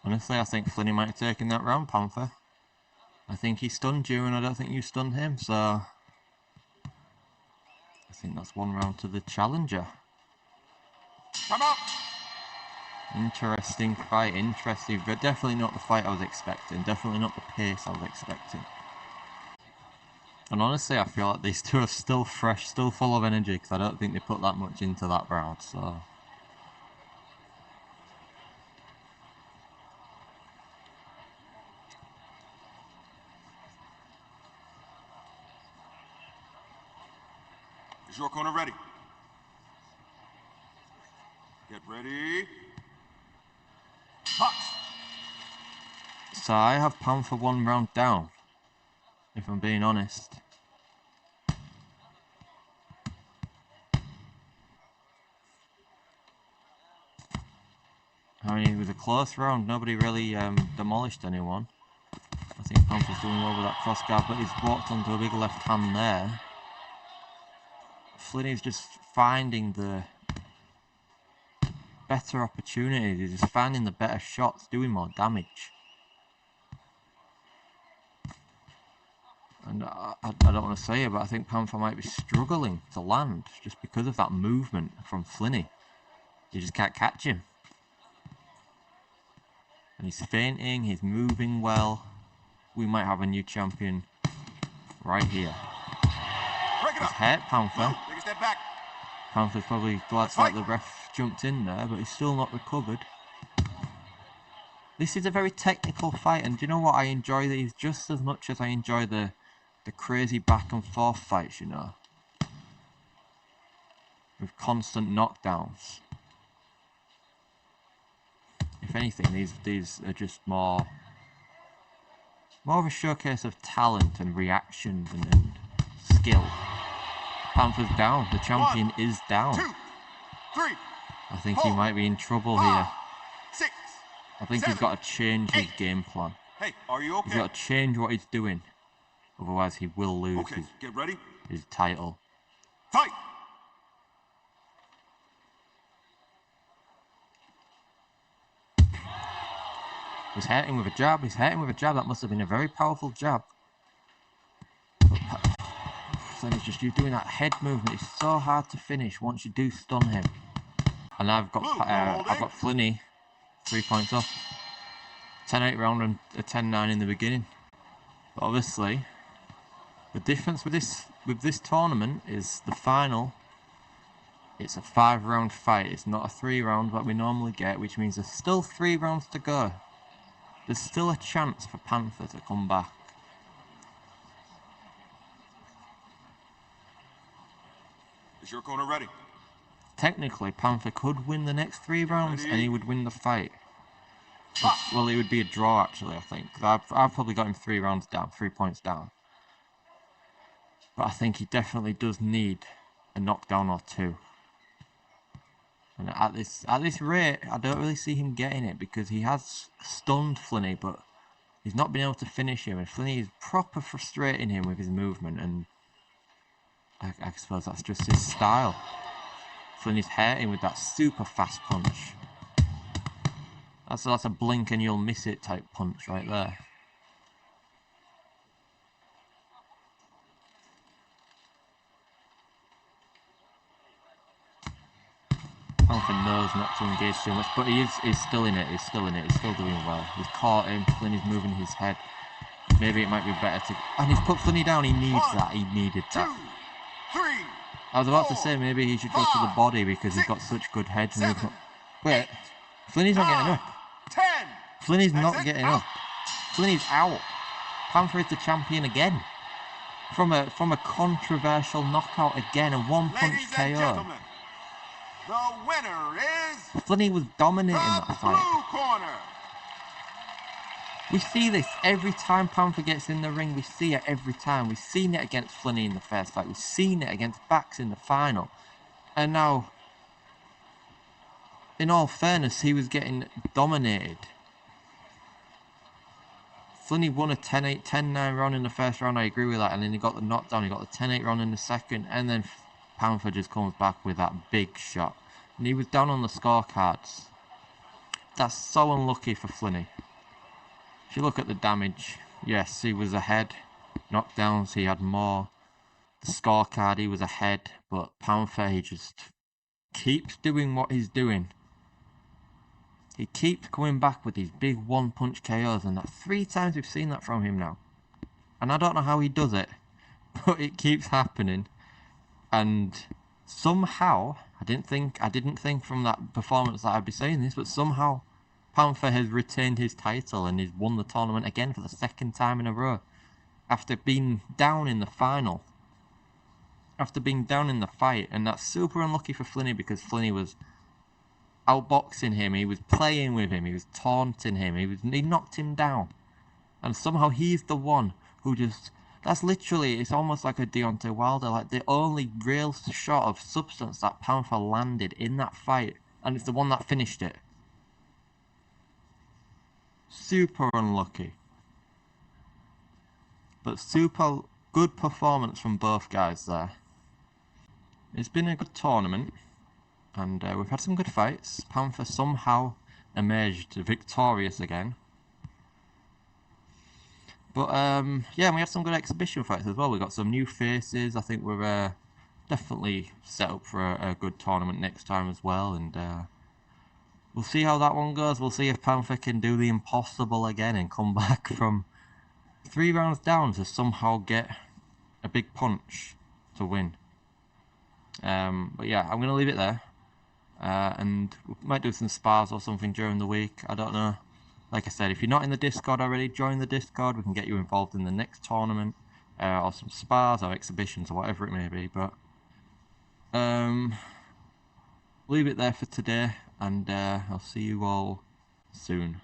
A: Honestly, I think Flinny might have taken that round, Panther. I think he stunned you, and I don't think you stunned him, so I think that's 1 round to the challenger.
B: Come up.
A: Interesting fight, interesting, but definitely not the fight I was expecting. Definitely not the pace I was expecting. And honestly, I feel like these two are still fresh, still full of energy, because I don't think they put that much into that round, so...
B: Is your corner ready? Get ready. Box.
A: So I have Panther 1 round down, if I'm being honest. I mean, it was a close round, nobody really demolished anyone. I think Panther's doing well with that cross guard, but he's walked onto a big left hand there. Flinny's just finding the better opportunities, he's just finding the better shots, doing more damage. And I don't want to say it, but I think Panther might be struggling to land just because of that movement from Flinny. You just can't catch him. And he's feinting, he's moving well. We might have a new champion right here.
B: Break it
A: He's
B: up.
A: hurt Panther.
B: Blue, take a step back.
A: Panther's probably glad that the ref jumped in there, but he's still not recovered. This is a very technical fight, and do you know what? I enjoy these just as much as I enjoy the crazy back and forth fights, you know, with constant knockdowns. If anything, these are just more of a showcase of talent and reactions and skill. Panther's down. The champion is down.
B: 2, 3.
A: I think he might be in trouble here.
B: 6.
A: I think he's got to change his game plan.
B: Hey, are you okay?
A: He's got to change what he's doing. Otherwise, he will lose
B: Okay, get ready.
A: his title.
B: Fight.
A: He's hitting with a jab. He's hitting with a jab. That must have been a very powerful jab. Then he's just doing that head movement. It's so hard to finish once you do stun him. And I've got Flinny 3 points off. 10-8 round and a 10-9 in the beginning. But obviously, the difference with this tournament is the final. It's a 5-round fight. It's not a 3-round like we normally get, which means there's still 3 rounds to go. There's still a chance for Panther to come back.
B: Is your corner ready?
A: Technically, Panther could win the next 3 rounds and he would win the fight. Well, it would be a draw actually, I think. I've probably got him 3 rounds down, 3 points down. But I think he definitely does need a knockdown or 2. And at this rate, I don't really see him getting it because he has stunned Flinny, but he's not been able to finish him. And Flinny is proper frustrating him with his movement, and I suppose that's just his style. Flinny's hurting with that super fast punch. That's a blink and you'll miss it type punch right there. Panther knows not to engage too much, but he's still in it. He's still in it. He's still doing well. He's caught him. Flinny's moving his head. Maybe it might be better to. And he's put Flinny down. He needs that. He needed that.
B: 2, 3.
A: I was about to say maybe he should go to the body because he's got such good head movement. Wait, Flinny's not getting up.
B: 10.
A: Flinny's not getting up. Flinny's out. Panther is the champion again. From a controversial knockout again, a 1-punch
B: Ladies and
A: KO.
B: gentlemen, the winner is
A: Flinny was dominating
B: the
A: that
B: blue
A: fight.
B: corner.
A: We see this every time Panther gets in the ring. We see it every time. We've seen it against Flinny in the first fight. We've seen it against Bax in the final. And now, in all fairness, he was getting dominated. Flinny won a 10-8, 10-9 round in the first round, I agree with that, and then he got the knockdown, he got the 10-8 round in the second, and then Panther just comes back with that big shot. And he was down on the scorecards. That's so unlucky for Flinny. If you look at the damage, yes, he was ahead. Knockdowns, he had more. The scorecard, he was ahead, but Panther, he just keeps doing what he's doing. He keeps coming back with these big one-punch KOs, and that's 3 times we've seen that from him now. And I don't know how he does it, but it keeps happening. And somehow, I didn't think from that performance that I'd be saying this, but somehow Panther has retained his title and he's won the tournament again for the 2nd time in a row. After being down in the final. After being down in the fight. And that's super unlucky for Flinny, because Flinny was outboxing him, he was playing with him, he was taunting him, he knocked him down. And somehow he's the one who just... That's literally, it's almost like a Deontay Wilder, like the only real shot of substance that Panther landed in that fight, and it's the one that finished it. Super unlucky. But super good performance from both guys there. It's been a good tournament, and we've had some good fights. Panther somehow emerged victorious again. But yeah, we had some good exhibition fights as well. We got some new faces. I think we're definitely set up for a good tournament next time as well. And we'll see how that one goes. We'll see if Panther can do the impossible again and come back from 3 rounds down to somehow get a big punch to win. But yeah, I'm going to leave it there. And we might do some spars or something during the week. I don't know. Like I said, if you're not in the Discord already, join the Discord. We can get you involved in the next tournament, or some spars or exhibitions or whatever it may be. But leave it there for today, and I'll see you all soon.